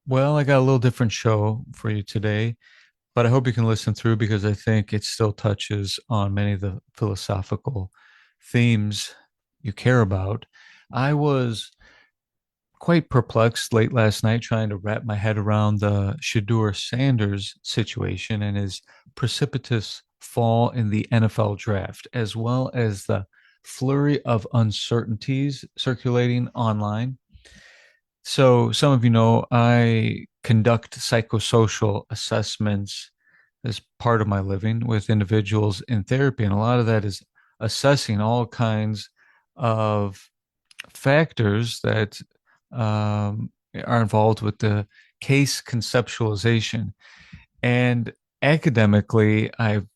Well, I got a little different show for you today, but I hope you can listen through because I think it still touches on many of the philosophical themes you care about. I was quite perplexed late last night trying to wrap my head around the Shedeur Sanders situation and his precipitous fall in the NFL draft, as well as the flurry of uncertainties circulating online. So, some of you know I conduct psychosocial assessments as part of my living with individuals in therapy. And a lot of that is assessing all kinds of factors that are involved with the case conceptualization. And academically, I've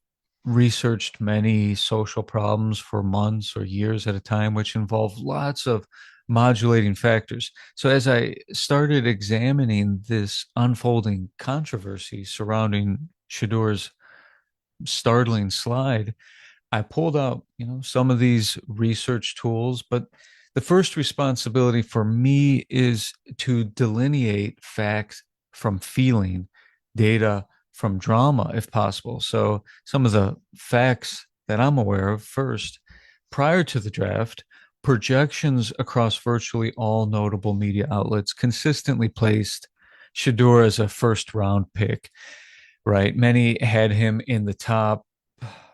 researched many social problems for months or years at a time, which involve lots of modulating factors. So, as I started examining this unfolding controversy surrounding Shadeur's startling slide, I pulled out, some of these research tools, but the first responsibility for me is to delineate facts from feeling, data from drama, if possible. So, some of the facts that I'm aware of first, prior to the draft, projections across virtually all notable media outlets consistently placed Shedeur as a first round pick, right? Many had him in the top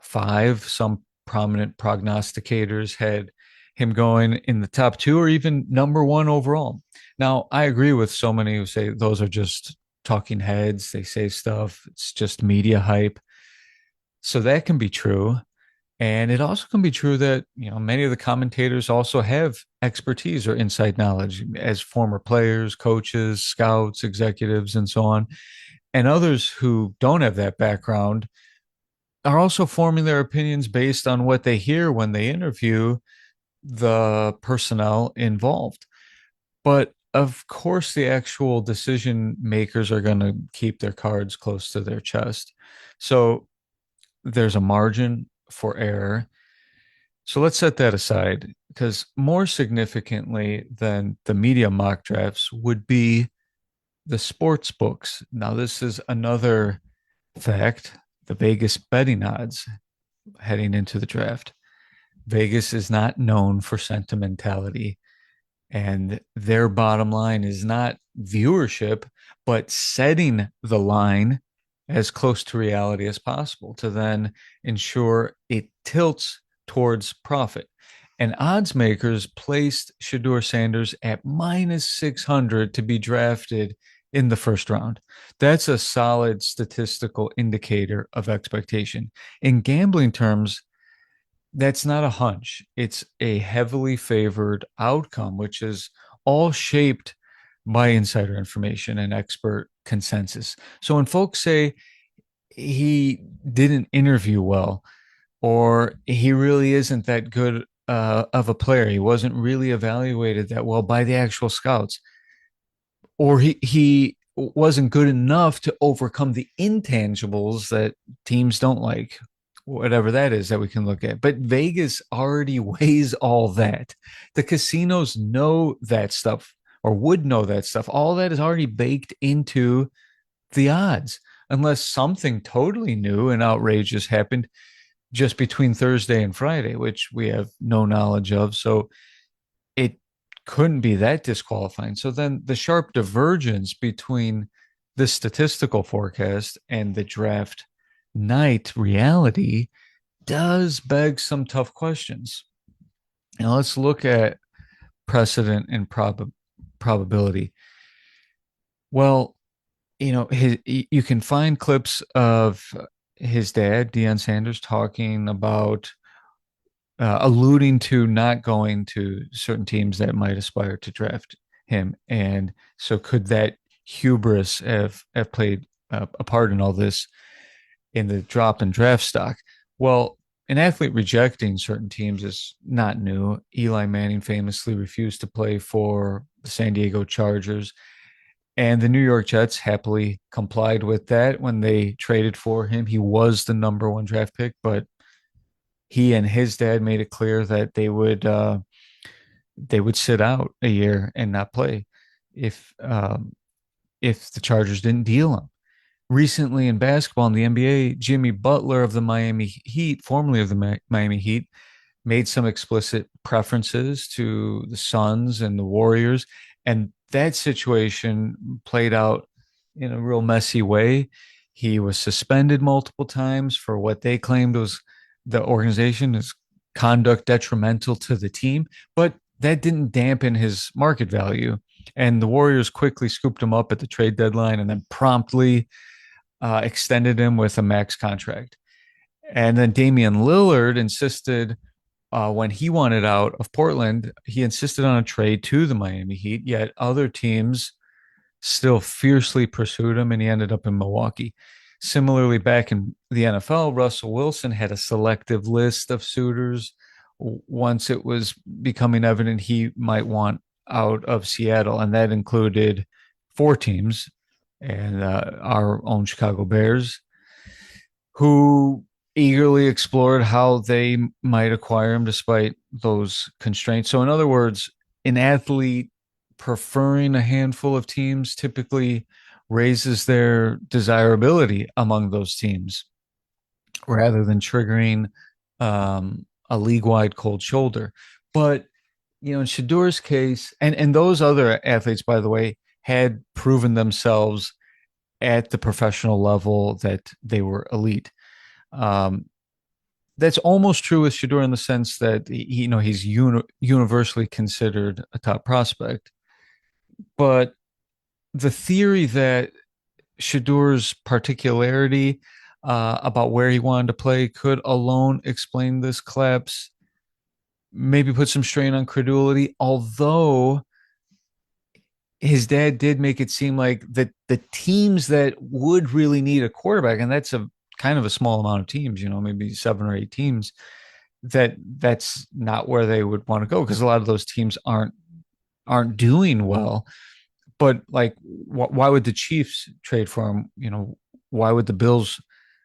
five. Some prominent prognosticators had him going in the top two or even number one overall. Now, I agree with so many who say those are just talking heads. They say stuff, it's just media hype. So that can be true. And it also can be true that, many of the commentators also have expertise or inside knowledge as former players, coaches, scouts, executives, and so on. And others who don't have that background are also forming their opinions based on what they hear when they interview the personnel involved. But of course, the actual decision makers are going to keep their cards close to their chest. So there's a margin for error. So let's set that aside because more significantly than the media mock drafts would be the sports books. Now, this is another fact. The Vegas betting odds heading into the draft. Vegas is not known for sentimentality, and their bottom line is not viewership, but setting the line as close to reality as possible to then ensure it tilts towards profit. And odds makers placed Shedeur Sanders at minus 600 to be drafted in the first round. That's a solid statistical indicator of expectation. In gambling terms, that's not a hunch. It's a heavily favored outcome, which is all shaped by insider information and expert consensus. So when folks say he didn't interview well, or he really isn't that good of a player, he wasn't really evaluated that well by the actual scouts, or he wasn't good enough to overcome the intangibles that teams don't like, whatever that is that we can look at. But Vegas already weighs all that. The casinos know that stuff or would know that stuff. All that is already baked into the odds, unless something totally new and outrageous happened just between Thursday and Friday, which we have no knowledge of. So it couldn't be that disqualifying. So then the sharp divergence between the statistical forecast and the draft night reality does beg some tough questions. Now let's look at precedent and probability. Well, you can find clips of his dad, Deion Sanders, talking about alluding to not going to certain teams that might aspire to draft him. And so, could that hubris have played a part in all this in the drop in draft stock? Well, an athlete rejecting certain teams is not new. Eli Manning famously refused to play for the San Diego Chargers, and the New York Jets happily complied with that when they traded for him. He was the number one draft pick, but he and his dad made it clear that they would sit out a year and not play if if the Chargers didn't deal him. Recently in basketball in the NBA, Jimmy Butler of the Miami Heat, formerly of the Miami Heat, made some explicit preferences to the Suns and the Warriors. And that situation played out in a real messy way. He was suspended multiple times for what they claimed was the organization's conduct detrimental to the team, but that didn't dampen his market value. And the Warriors quickly scooped him up at the trade deadline and then promptly extended him with a max contract. And then Damian Lillard insisted when he wanted out of Portland, he insisted on a trade to the Miami Heat, yet other teams still fiercely pursued him, and he ended up in Milwaukee. Similarly, back in the NFL, Russell Wilson had a selective list of suitors once it was becoming evident he might want out of Seattle, and that included four teams and our own Chicago Bears, who eagerly explored how they might acquire him despite those constraints. So, in other words, an athlete preferring a handful of teams typically raises their desirability among those teams rather than triggering a league wide cold shoulder. But, in Shedeur's case, and those other athletes, by the way, had proven themselves at the professional level that they were elite. Um, that's almost true with Shedeur in the sense that he's universally considered a top prospect. But the theory that Shedeur's particularity about where he wanted to play could alone explain this collapse, maybe put some strain on credulity. Although his dad did make it seem like that the teams that would really need a quarterback, and that's a kind of a small amount of teams, maybe 7 or 8 teams, that's not where they would want to go because a lot of those teams aren't doing well. But like, why would the Chiefs trade for him? Why would the Bills?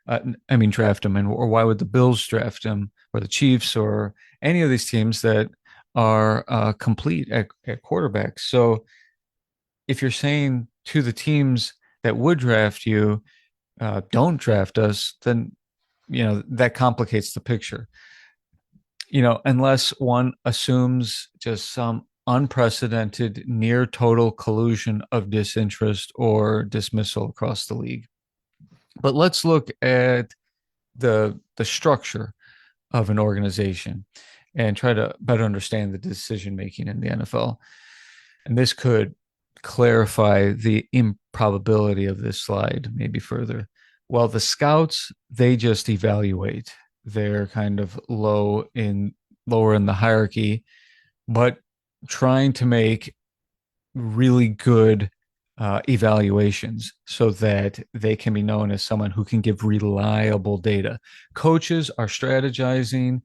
Draft him, or why would the Bills draft him, or the Chiefs, or any of these teams that are complete at quarterback? So if you're saying to the teams that would draft you, don't draft us, then that complicates the picture. Unless one assumes just some unprecedented near total collusion of disinterest or dismissal across the league. But let's look at the structure of an organization and try to better understand the decision making in the NFL. And this could clarify the improbability of this slide maybe further. Well, the scouts, they just evaluate. They're kind of lower in the hierarchy, but trying to make really good evaluations so that they can be known as someone who can give reliable data. Coaches are strategizing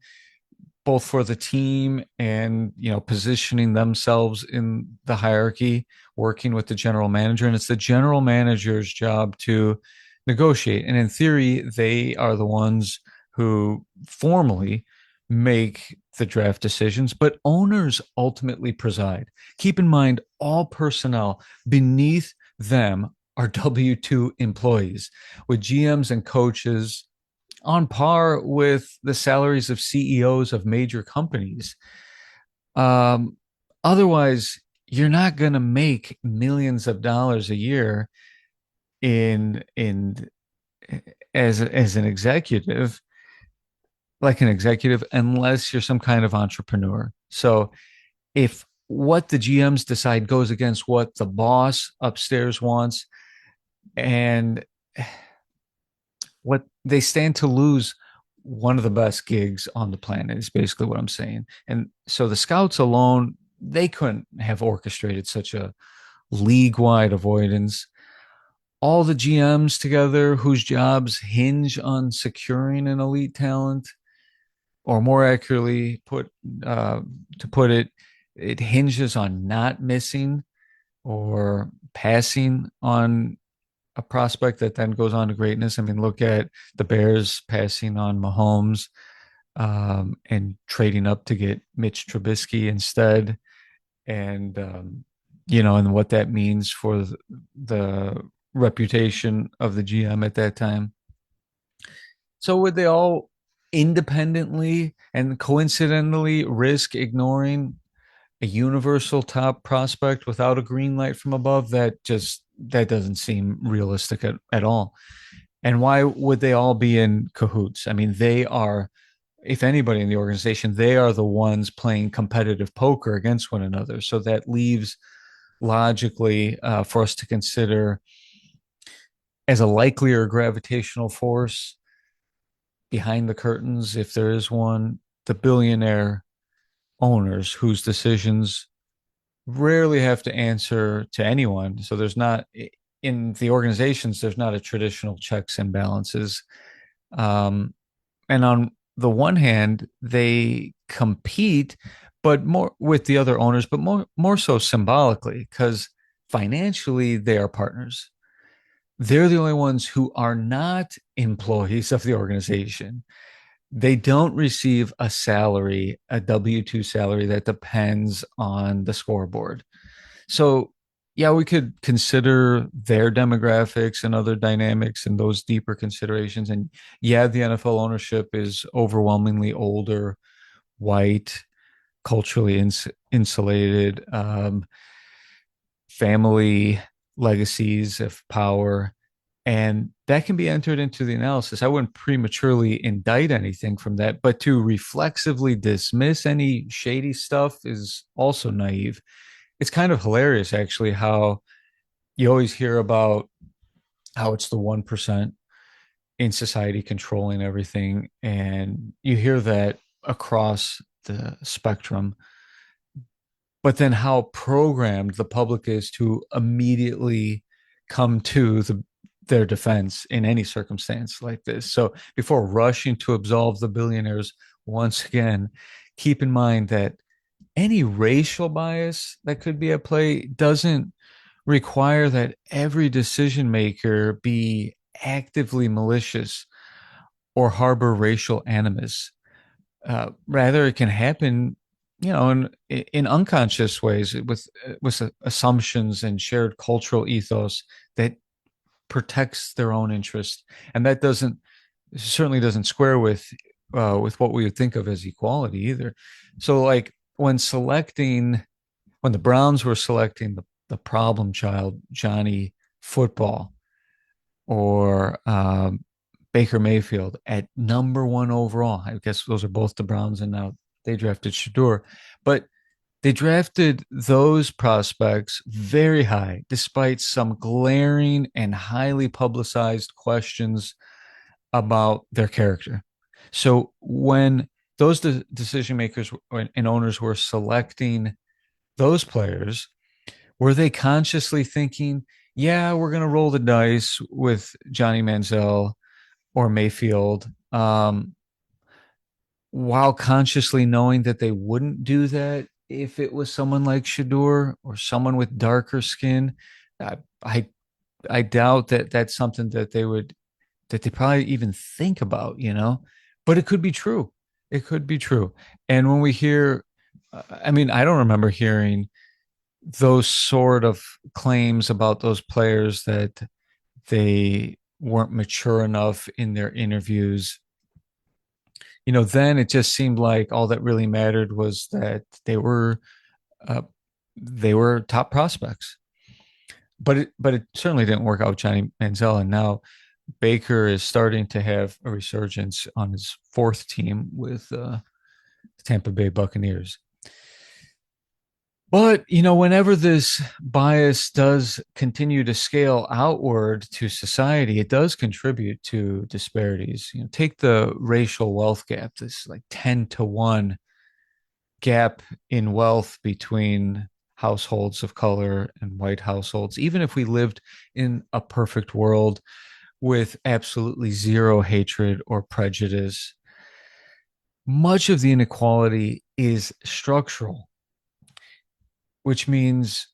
both for the team and positioning themselves in the hierarchy, working with the general manager, and it's the general manager's job to negotiate. And in theory, they are the ones who formally make the draft decisions, but owners ultimately preside. Keep in mind, all personnel beneath them are W-2 employees, with GMs and coaches on par with the salaries of CEOs of major companies. Otherwise, you're not going to make millions of dollars a year in as an executive, like an executive, unless you're some kind of entrepreneur. So if what the GMs decide goes against what the boss upstairs wants, and what they stand to lose one of the best gigs on the planet is basically what I'm saying. And so the scouts alone, they couldn't have orchestrated such a league-wide avoidance. All the GMs together whose jobs hinge on securing an elite talent, or more accurately to put it, it hinges on not missing or passing on a prospect that then goes on to greatness. Look at the Bears passing on Mahomes and trading up to get Mitch Trubisky instead. And and what that means for the reputation of the GM at that time. So would they all independently and coincidentally risk ignoring a universal top prospect without a green light from above? That doesn't seem realistic at all. And why would they all be in cahoots? I mean, they are, if anybody in the organization, they are the ones playing competitive poker against one another. So that leaves logically for us to consider as a likelier gravitational force behind the curtains, if there is one, the billionaire owners whose decisions rarely have to answer to anyone. So there's not, in the organizations, there's not a traditional checks and balances. Um, and on the one hand, they compete, but more with the other owners, but more so symbolically, because financially they are partners. They're the only ones who are not employees of the organization. They don't receive a salary, a W-2 salary that depends on the scoreboard. So, yeah, we could consider their demographics and other dynamics and those deeper considerations. And yeah, the NFL ownership is overwhelmingly older, white, culturally insulated, family legacies of power. And that can be entered into the analysis. I wouldn't prematurely indict anything from that, but to reflexively dismiss any shady stuff is also naive. It's kind of hilarious, actually, how you always hear about how it's the 1% in society controlling everything. And you hear that across the spectrum, but then how programmed the public is to immediately come to their defense in any circumstance like this. So before rushing to absolve the billionaires, once again, keep in mind that any racial bias that could be at play doesn't require that every decision maker be actively malicious or harbor racial animus. Rather, it can happen, in unconscious ways with assumptions and shared cultural ethos that protects their own interest, and that doesn't certainly doesn't square with what we would think of as equality either. So, like when the Browns were selecting the problem child, Johnny Football, or Baker Mayfield at number one overall. I guess those are both the Browns, and now they drafted Shedeur. But they drafted those prospects very high, despite some glaring and highly publicized questions about their character. So when those decision makers and owners were selecting those players, were they consciously thinking, yeah, we're going to roll the dice with Johnny Manziel or Mayfield, while consciously knowing that they wouldn't do that if it was someone like Shedeur or someone with darker skin? I, I I doubt that that's something that they probably even think about. But it could be true. It could be true. And when we hear, I mean, I don't remember hearing those sort of claims about those players that they weren't mature enough in their interviews. Then it just seemed like all that really mattered was that uh, they were top prospects. But it certainly didn't work out with Johnny Manziel, and now Baker is starting to have a resurgence on his fourth team with the Tampa Bay Buccaneers. But, whenever this bias does continue to scale outward to society, it does contribute to disparities. Take the racial wealth gap, this like 10-1 gap in wealth between households of color and white households. Even if we lived in a perfect world with absolutely zero hatred or prejudice, much of the inequality is structural, which means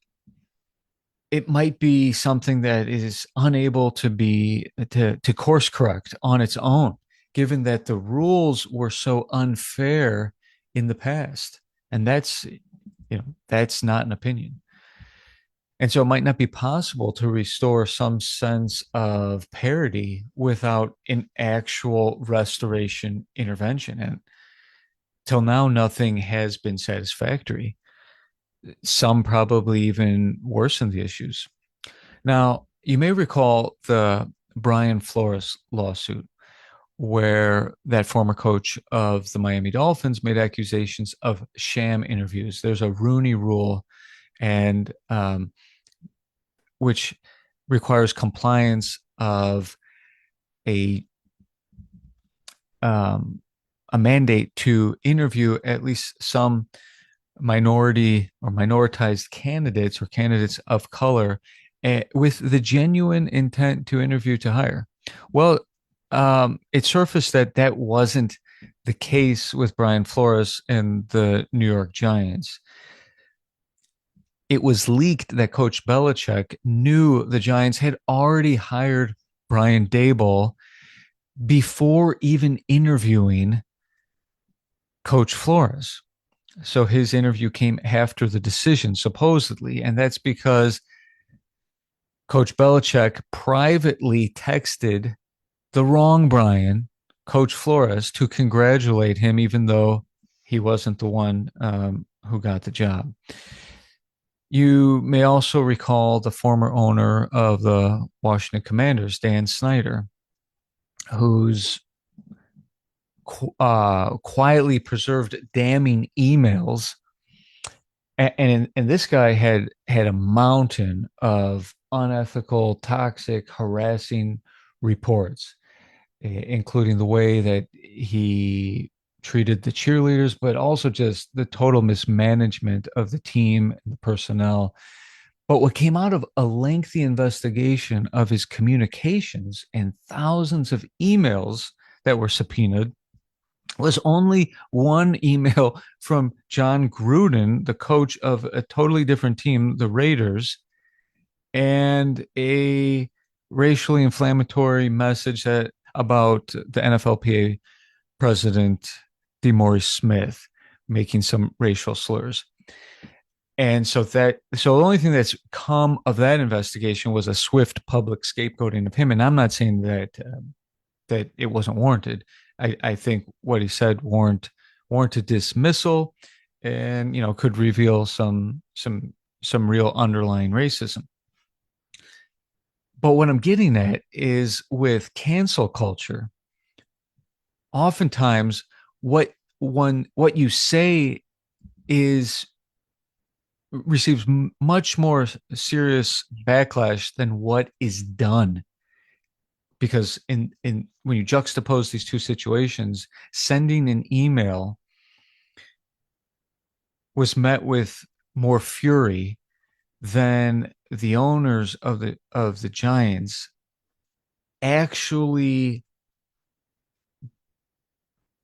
it might be something that is unable to course correct on its own, given that the rules were so unfair in the past. And that's not an opinion. And so it might not be possible to restore some sense of parity without an actual restoration intervention. And till now, nothing has been satisfactory. Some probably even worsen the issues. Now, you may recall the Brian Flores lawsuit, where that former coach of the Miami Dolphins made accusations of sham interviews. There's a Rooney rule, and which requires compliance of a um, a mandate to interview at least some minority or minoritized candidates or candidates of color with the genuine intent to interview to hire. Well, it surfaced that that wasn't the case with Brian Flores and the New York Giants. It was leaked that Coach Belichick knew the Giants had already hired Brian Daboll before even interviewing Coach Flores. So his interview came after the decision, supposedly. And that's because Coach Belichick privately texted the wrong Brian, Coach Flores, to congratulate him, even though he wasn't the one who got the job. You may also recall the former owner of the Washington Commanders, Dan Snyder, whose quietly preserved damning emails. And this guy had a mountain of unethical, toxic, harassing reports, including the way that he treated the cheerleaders, but also just the total mismanagement of the team and the personnel. But what came out of a lengthy investigation of his communications and thousands of emails that were subpoenaed was only one email from John Gruden, the coach of a totally different team, the Raiders, and a racially inflammatory message that about the NFLPA president DeMaurice Smith making some racial slurs. And so the only thing that's come of that investigation was a swift public scapegoating of him. And I'm not saying that it wasn't warranted. I think what he said warranted dismissal, and could reveal some real underlying racism. But what I'm getting at is with cancel culture, oftentimes what you say is receives much more serious backlash than what is done, because in when you juxtapose these two situations, sending an email was met with more fury than the owners of the Giants actually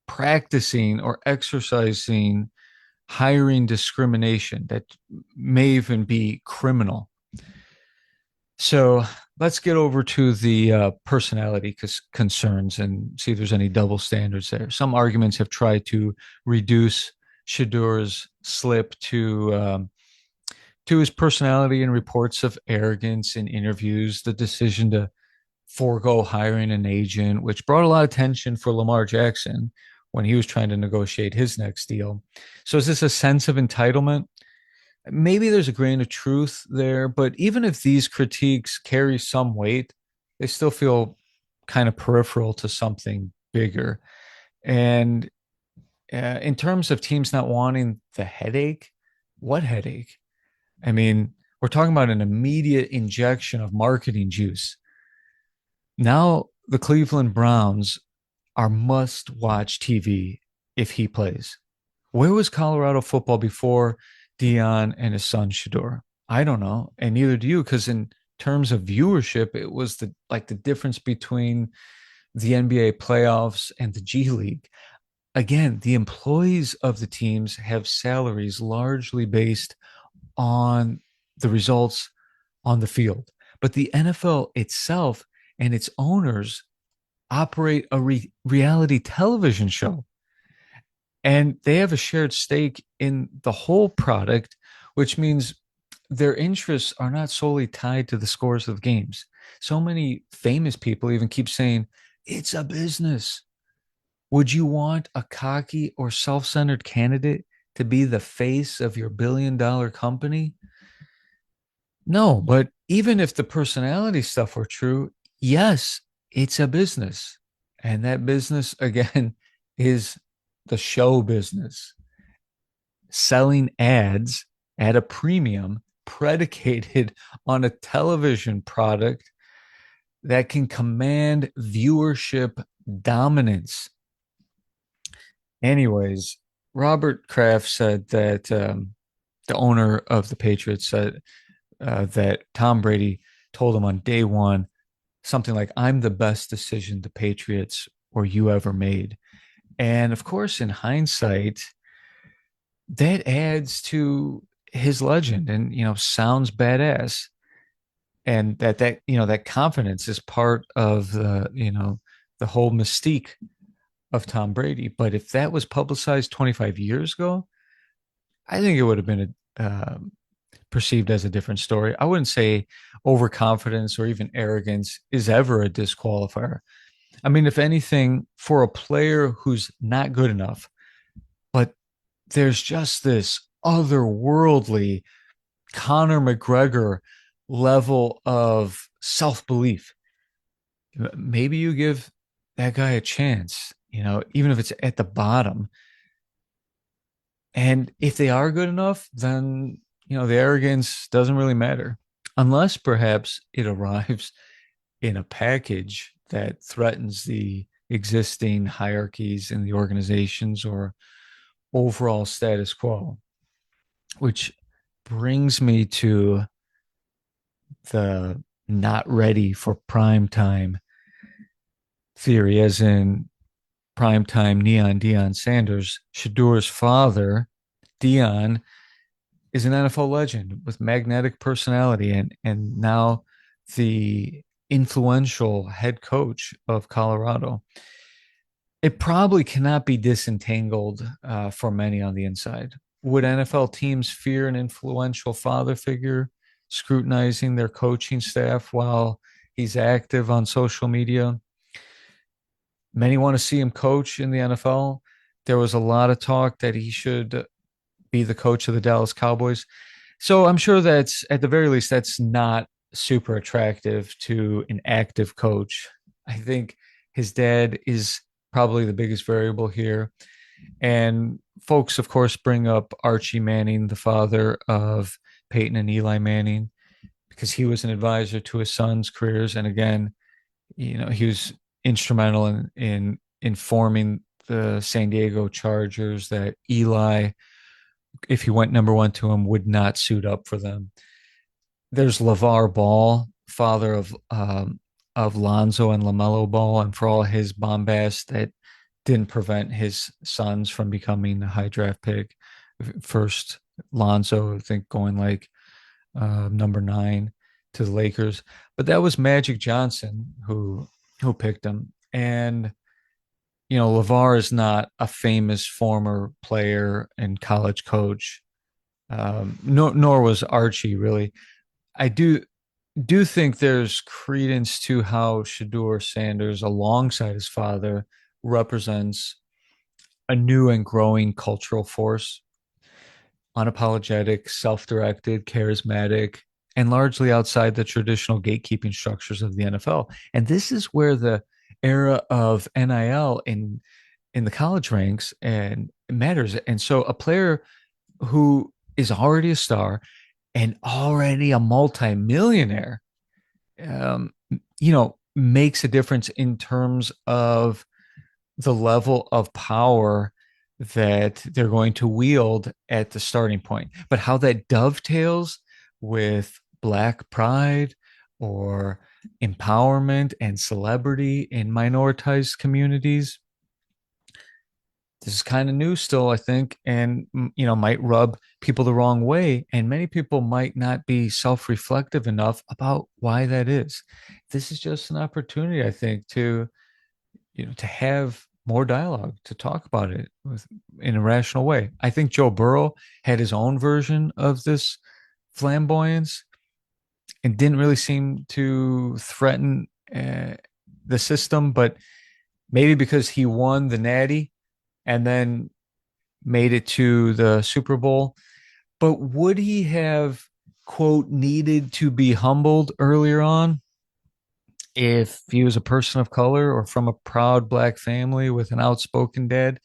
practicing or exercising hiring discrimination that may even be criminal. So let's get over to the personality concerns and see if there's any double standards there. Some arguments have tried to reduce Shedeur's slip to his personality and reports of arrogance in interviews, the decision to forego hiring an agent, which brought a lot of attention for Lamar Jackson when he was trying to negotiate his next deal. So is this a sense of entitlement? Maybe there's a grain of truth there, but even if these critiques carry some weight, they still feel kind of peripheral to something bigger. And in terms of teams not wanting the headache, what headache? I mean, we're talking about an immediate injection of marketing juice. Now, the Cleveland Browns are must watch TV if he plays. Where was Colorado football before Dion and his son Shedeur? I don't know, and neither do you, because in terms of viewership, it was the difference between the NBA playoffs and the G League. Again, the employees of the teams have salaries largely based on the results on the field, but the NFL itself and its owners operate a reality television show, and they have a shared stake in the whole product, which means their interests are not solely tied to the scores of games. So many famous people even keep saying it's a business. Would you want a cocky or self centered candidate to be the face of your billion-dollar company? No, but even if the personality stuff were true, yes, it's a business. And that business, again, is the show business, selling ads at a premium predicated on a television product that can command viewership dominance. Anyways, Robert Kraft said that the owner of the Patriots said that Tom Brady told him on day one something like, I'm the best decision the Patriots or you ever made. And of course, in hindsight, that adds to his legend and, sounds badass. And that confidence is part of the whole mystique of Tom Brady. But if that was publicized 25 years ago, I think it would have been perceived as a different story. I wouldn't say overconfidence or even arrogance is ever a disqualifier. I mean, if anything, for a player who's not good enough, but there's just this otherworldly Conor McGregor level of self belief, maybe you give that guy a chance, even if it's at the bottom. And if they are good enough, then, the arrogance doesn't really matter, unless perhaps it arrives in a package that threatens the existing hierarchies in the organizations or overall status quo, which brings me to the not ready for prime time theory, as in primetime Neon Deion Sanders. Shedeur's father, Deion, is an NFL legend with magnetic personality and now the influential head coach of Colorado. It probably cannot be disentangled for many on the inside. Would NFL teams fear an influential father figure scrutinizing their coaching staff while he's active on social media? Many want to see him coach in the NFL. There was a lot of talk that he should be the coach of the Dallas Cowboys. So I'm sure that's, at the very least, that's not super attractive to an active coach. I think his dad is probably the biggest variable here. And folks, of course, bring up Archie Manning, the father of Peyton and Eli Manning, because he was an advisor to his son's careers. And again, he was instrumental in informing the San Diego Chargers that Eli, if he went number one to him, would not suit up for them. There's LeVar Ball, father of Lonzo and LaMelo Ball, and for all his bombast, that didn't prevent his sons from becoming a high draft pick. First, Lonzo, I think, going like number 9 to the Lakers, but that was Magic Johnson who picked him. And LeVar is not a famous former player and college coach, nor was Archie really. I do think there's credence to how Shedeur Sanders, alongside his father, represents a new and growing cultural force, unapologetic, self-directed, charismatic, and largely outside the traditional gatekeeping structures of the NFL. And this is where the era of NIL in the college ranks and matters. And so a player who is already a star and already a multimillionaire, makes a difference in terms of the level of power that they're going to wield at the starting point. But how that dovetails with Black pride or empowerment and celebrity in minoritized communities, this is kind of new still, I think, and might rub people the wrong way. And many people might not be self-reflective enough about why that is. This is just an opportunity, I think, to have more dialogue, to talk about it in a rational way. I think Joe Burrow had his own version of this flamboyance and didn't really seem to threaten uh, the system, but maybe because he won the Natty and then made it to the Super Bowl. But would he have, quote, needed to be humbled earlier on if he was a person of color or from a proud black family with an outspoken dad?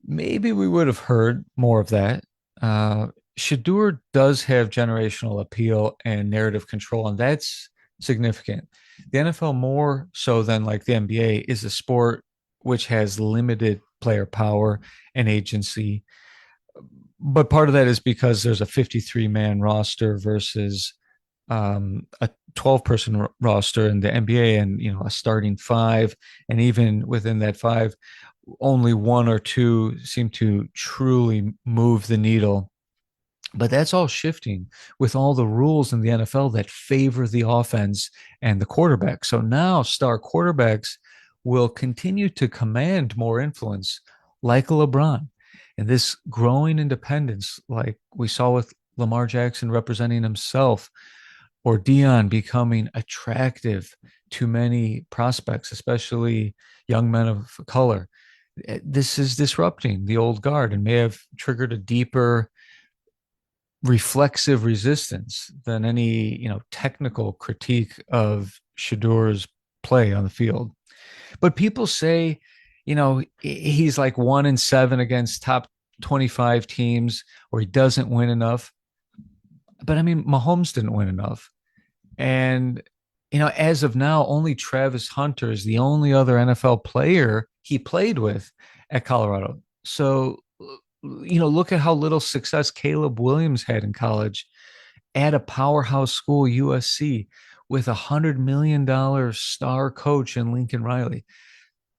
Maybe we would have heard more of that. Uh, Shedeur does have generational appeal and narrative control, and that's significant. The NFL, more so than like the NBA, is a sport which has limited player power and agency. But part of that is because there's a 53 man roster versus a 12-person roster in the NBA, and a starting five, and even within that five, only one or two seem to truly move the needle. But that's all shifting with all the rules in the NFL that favor the offense and the quarterback. So now star quarterbacks will continue to command more influence, like a LeBron. And this growing independence, like we saw with Lamar Jackson representing himself, or Dion becoming attractive to many prospects, especially young men of color. This is disrupting the old guard and may have triggered a deeper reflexive resistance than any technical critique of Shedeur's play on the field. But people say, he's like 1-7 against top 25 teams, or he doesn't win enough. But I mean, Mahomes didn't win enough. And, as of now, only Travis Hunter is the only other NFL player he played with at Colorado. So, look at how little success Caleb Williams had in college at a powerhouse school, USC, with $100 million star coach in Lincoln Riley.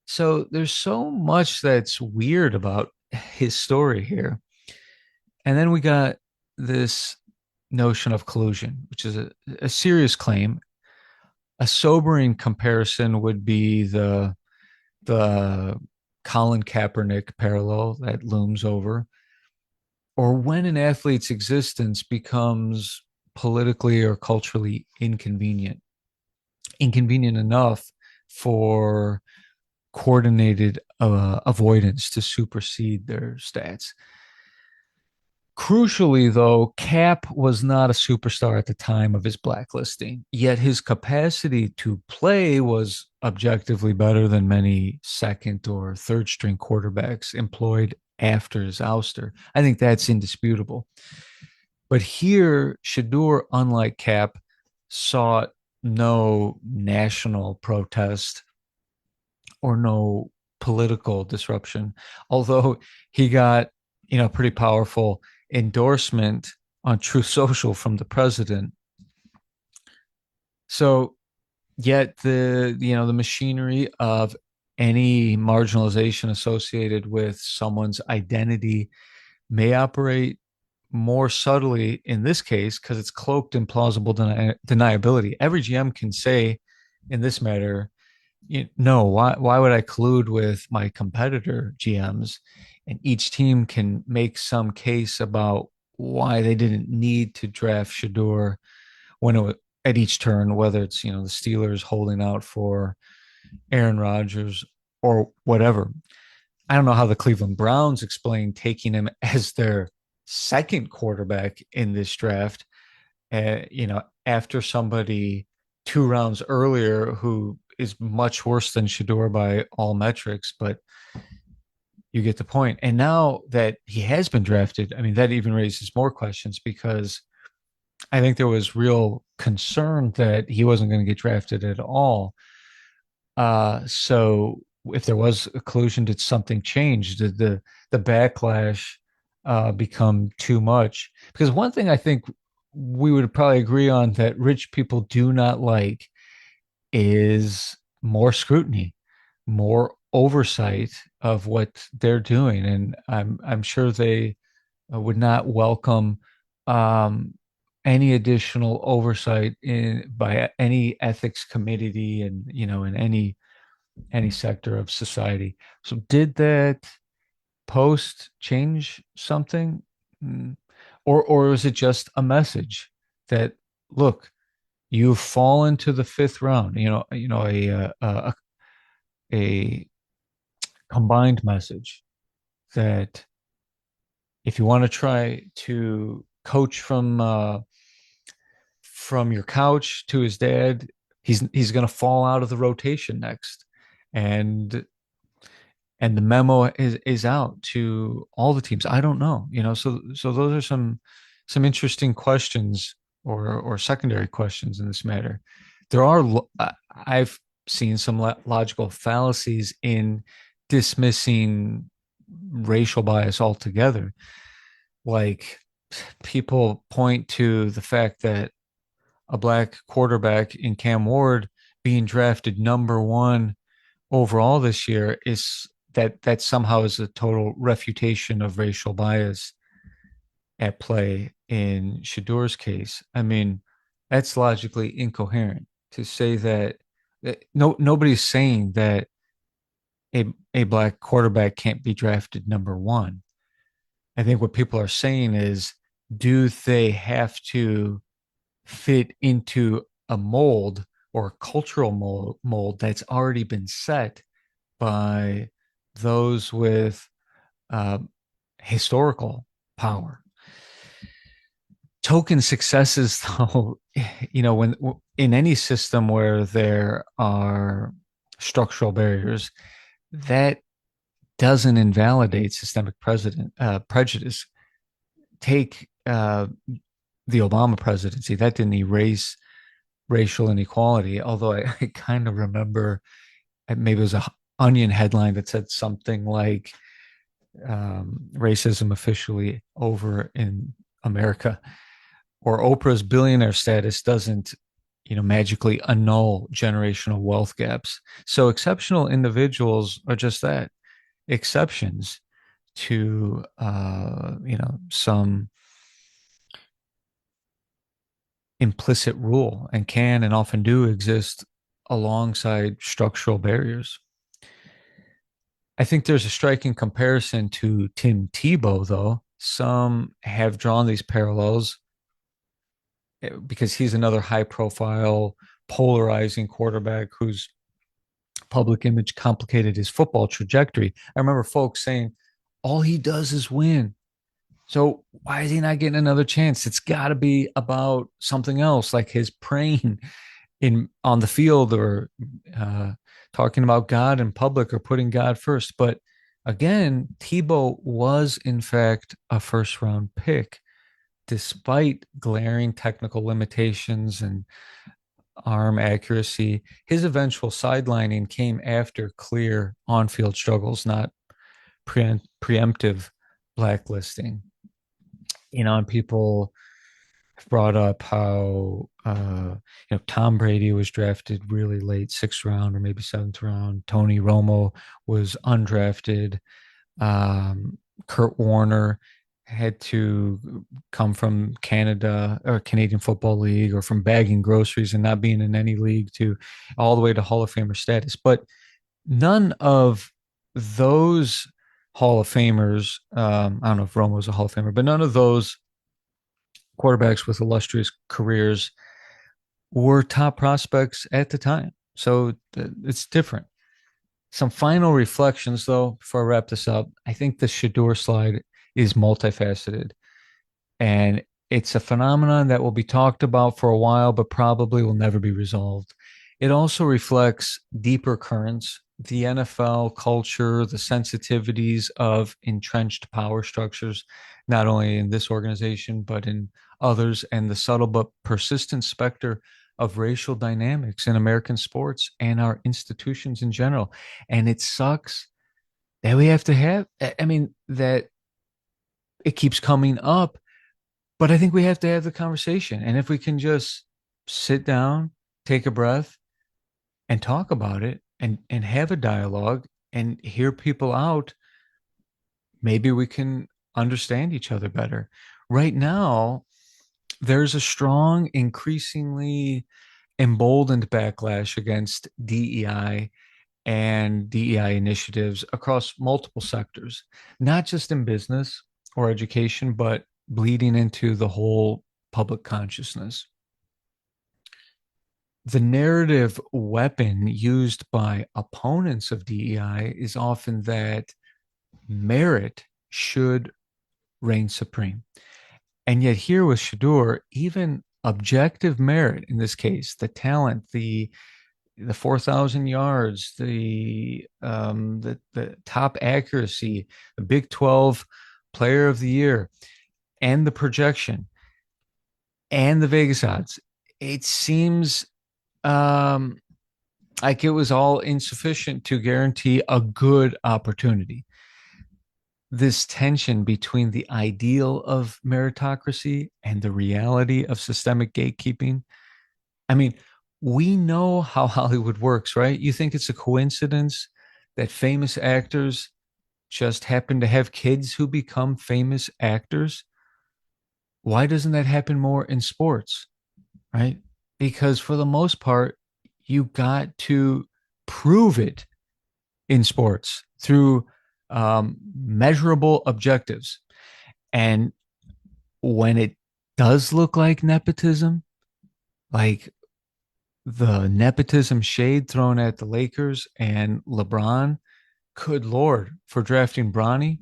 So there's so much that's weird about his story here. And then we got this notion of collusion, which is a serious claim. A sobering comparison would be the Colin Kaepernick parallel that looms over, or when an athlete's existence becomes politically or culturally inconvenient enough for coordinated avoidance to supersede their stats. Crucially, though, Cap was not a superstar at the time of his blacklisting, yet his capacity to play was objectively better than many second or third string quarterbacks employed after his ouster. I think that's indisputable. But here, Shedeur, unlike Cap, sought no national protest or no political disruption, although he got, pretty powerful endorsement on Truth Social from the president. So yet the machinery of any marginalization associated with someone's identity may operate more subtly in this case because it's cloaked in plausible deniability. Every GM can say in this matter, no, why would I collude with my competitor GMs? And each team can make some case about why they didn't need to draft Shedeur when at each turn, whether it's the Steelers holding out for Aaron Rodgers or whatever. I don't know how the Cleveland Browns explain taking him as their second quarterback in this draft. After somebody 2 rounds earlier who is much worse than Shedeur by all metrics, but you get the point. And now that he has been drafted, I mean, that even raises more questions because I think there was real concern that he wasn't going to get drafted at all. So if there was a collusion, did something change? Did the backlash become too much? Because one thing I think we would probably agree on that rich people do not like is more scrutiny, more oversight of what they're doing, and I'm sure they would not welcome um, any additional oversight by any ethics committee, and in any sector of society. So did that post change something? or is it just a message that, look, you've fallen to the fifth round, a combined message that if you want to try to coach from your couch to his dad, he's going to fall out of the rotation next, and the memo is out to all the teams. I don't know, so those are some interesting questions, or secondary questions in this matter. There are I've seen some logical fallacies in dismissing racial bias altogether. Like, people point to the fact that a black quarterback in Cam Ward being drafted number one overall this year is that somehow is a total refutation of racial bias at play in Shedeur's case. I mean, that's logically incoherent to say that nobody's saying that a black quarterback can't be drafted number one. I think what people are saying is, do they have to fit into a mold, or a cultural mold that's already been set by those with uh, historical power? Token successes, though, when in any system where there are structural barriers, that doesn't invalidate systemic prejudice. Take the Obama presidency. That didn't erase racial inequality, although I kind of remember, maybe it was a Onion headline that said something like, racism officially over in America, or Oprah's billionaire status doesn't, magically annul generational wealth gaps. So exceptional individuals are just that, exceptions to, some implicit rule, and can and often do exist alongside structural barriers. I think there's a striking comparison to Tim Tebow, though. Some have drawn these parallels because he's another high profile, polarizing quarterback whose public image complicated his football trajectory. I remember folks saying, all he does is win. So why is he not getting another chance? It's got to be about something else, like his praying in on the field, or uh, talking about God in public, or putting God first. But again, Tebow was in fact a first round pick, despite glaring technical limitations and arm accuracy. His eventual sidelining came after clear on field struggles, not preemptive blacklisting. And people have brought up how Tom Brady was drafted really late, sixth round or maybe seventh round. Tony Romo was undrafted. Kurt Warner had to come from Canada or Canadian Football League, or from bagging groceries and not being in any league, to all the way to Hall of Famer status. But none of those Hall of Famers, I don't know if Romo's a Hall of Famer, but none of those quarterbacks with illustrious careers were top prospects at the time. So it's different. Some final reflections, though, before I wrap this up. I think the Shedeur slide is multifaceted, and it's a phenomenon that will be talked about for a while, but probably will never be resolved. It also reflects deeper currents, the NFL culture, the sensitivities of entrenched power structures, not only in this organization, but in others, and the subtle but persistent specter of racial dynamics in American sports and our institutions in general. And it sucks that we have to have, I mean, that it keeps coming up, but I think we have to have the conversation. And if we can just sit down, take a breath, and talk about it, and have a dialogue and hear people out, maybe we can understand each other better. Right now, there's a strong, increasingly emboldened backlash against DEI and DEI initiatives across multiple sectors, not just in business or education, but bleeding into the whole public consciousness. The narrative weapon used by opponents of DEI is often that merit should reign supreme. And yet, here with Shedeur, even objective merit, in this case, the talent, the 4,000 yards, the top accuracy, the Big 12 Player of the Year, and the projection, and the Vegas odds, it seems um, like it was all insufficient to guarantee a good opportunity. This tension between the ideal of meritocracy and the reality of systemic gatekeeping. I mean, we know how Hollywood works, right? You think it's a coincidence that famous actors just happen to have kids who become famous actors? Why doesn't that happen more in sports, right? Because for the most part, you got to prove it in sports through measurable objectives. And when it does look like nepotism, like the nepotism shade thrown at the Lakers and LeBron, good Lord, for drafting Bronny.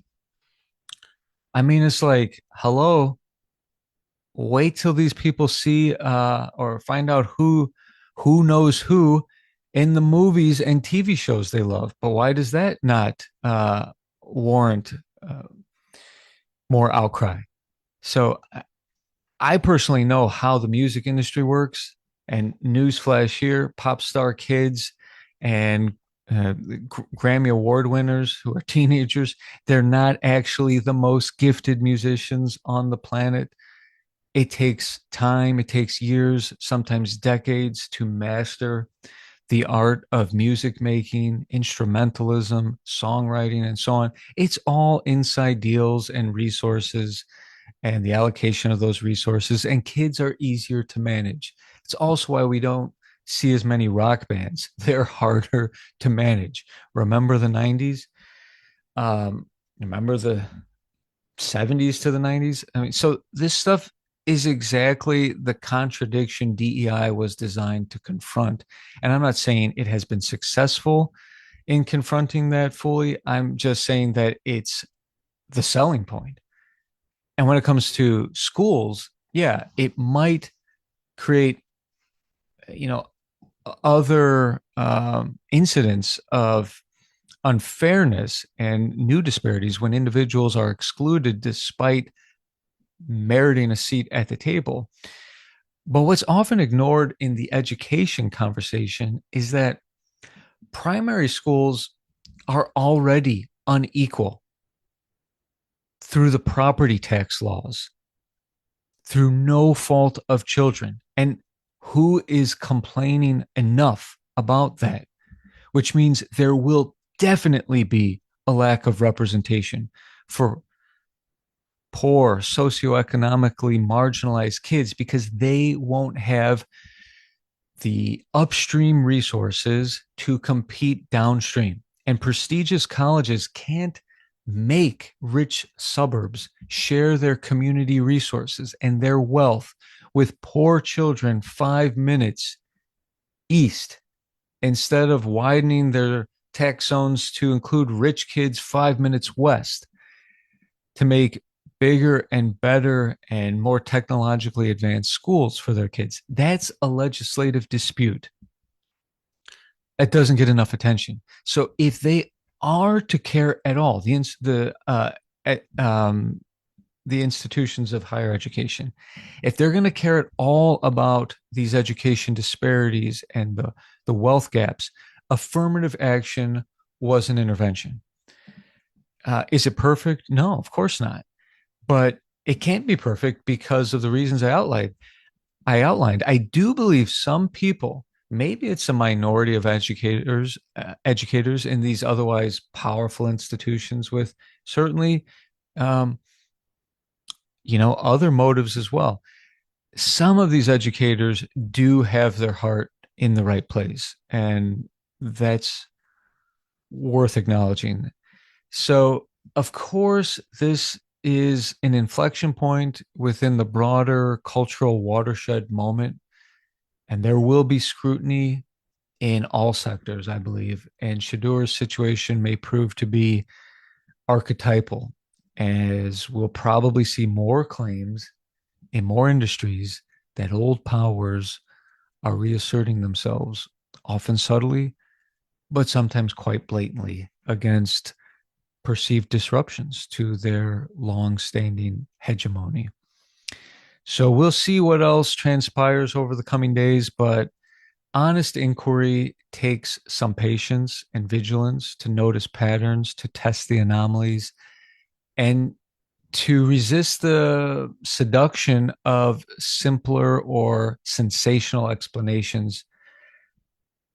I mean, it's like, hello, wait till these people see or find out who knows who in the movies and TV shows they love. But why does that not warrant uh, more outcry? So I personally know how the music industry works. And newsflash here, pop star kids and Grammy Award winners who are teenagers, they're not actually the most gifted musicians on the planet. It takes time, it takes years, sometimes decades to master the art of music making, instrumentalism, songwriting, and so on. It's all inside deals and resources and the allocation of those resources. And kids are easier to manage. It's also why we don't see as many rock bands. They're harder to manage. Remember the 90s? Remember the 70s to the 90s? I mean, so this stuff is exactly the contradiction DEI was designed to confront. And I'm not saying it has been successful in confronting that fully. I'm just saying that it's the selling point. And when it comes to schools, yeah, it might create, you know, other incidents of unfairness and new disparities when individuals are excluded despite meriting a seat at the table. But what's often ignored in the education conversation is that primary schools are already unequal through the property tax laws, through no fault of children. And who is complaining enough about that? Which means there will definitely be a lack of representation for poor, socioeconomically marginalized kids because they won't have the upstream resources to compete downstream. And prestigious colleges can't make rich suburbs share their community resources and their wealth with poor children 5 minutes east instead of widening their tax zones to include rich kids 5 minutes west to make bigger and better and more technologically advanced schools for their kids. That's a legislative dispute that doesn't get enough attention. So if they are to care at all, the institutions of higher education, if they're going to care at all about these education disparities and the wealth gaps, affirmative action was an intervention. Is it perfect? No, of course not. But it can't be perfect because of the reasons I outlined. I do believe some people, maybe it's a minority of educators in these otherwise powerful institutions with certainly, um, other motives as well. Some of these educators do have their heart in the right place, and that's worth acknowledging. So, of course, this is an inflection point within the broader cultural watershed moment, and there will be scrutiny in all sectors, I believe. And Shedeur's situation may prove to be archetypal, as we'll probably see more claims in more industries that old powers are reasserting themselves, often subtly, but sometimes quite blatantly, against perceived disruptions to their long-standing hegemony. So we'll see what else transpires over the coming days, but honest inquiry takes some patience and vigilance to notice patterns, to test the anomalies, and to resist the seduction of simpler or sensational explanations.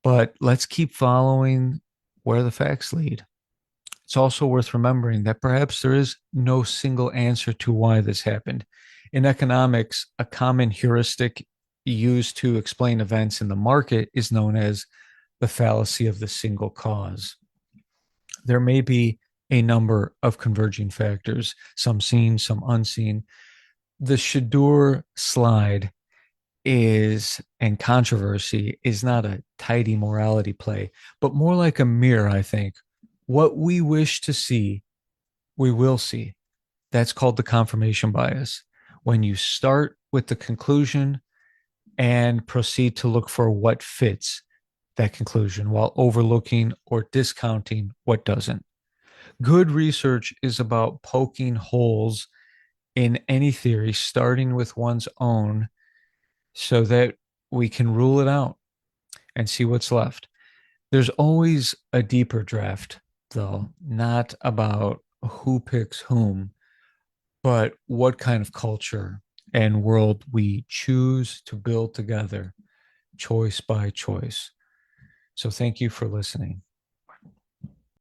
But let's keep following where the facts lead. It's also worth remembering that perhaps there is no single answer to why this happened. In economics, a common heuristic used to explain events in the market is known as the fallacy of the single cause. There may be a number of converging factors, some seen, some unseen. The Shedeur slide is and controversy is not a tidy morality play, but more like a mirror, I think. What we wish to see, we will see. That's called the confirmation bias. When you start with the conclusion and proceed to look for what fits that conclusion while overlooking or discounting what doesn't. Good research is about poking holes in any theory, starting with one's own, so that we can rule it out and see what's left. There's always a deeper draft, though, not about who picks whom, but what kind of culture and world we choose to build together, choice by choice. So thank you for listening.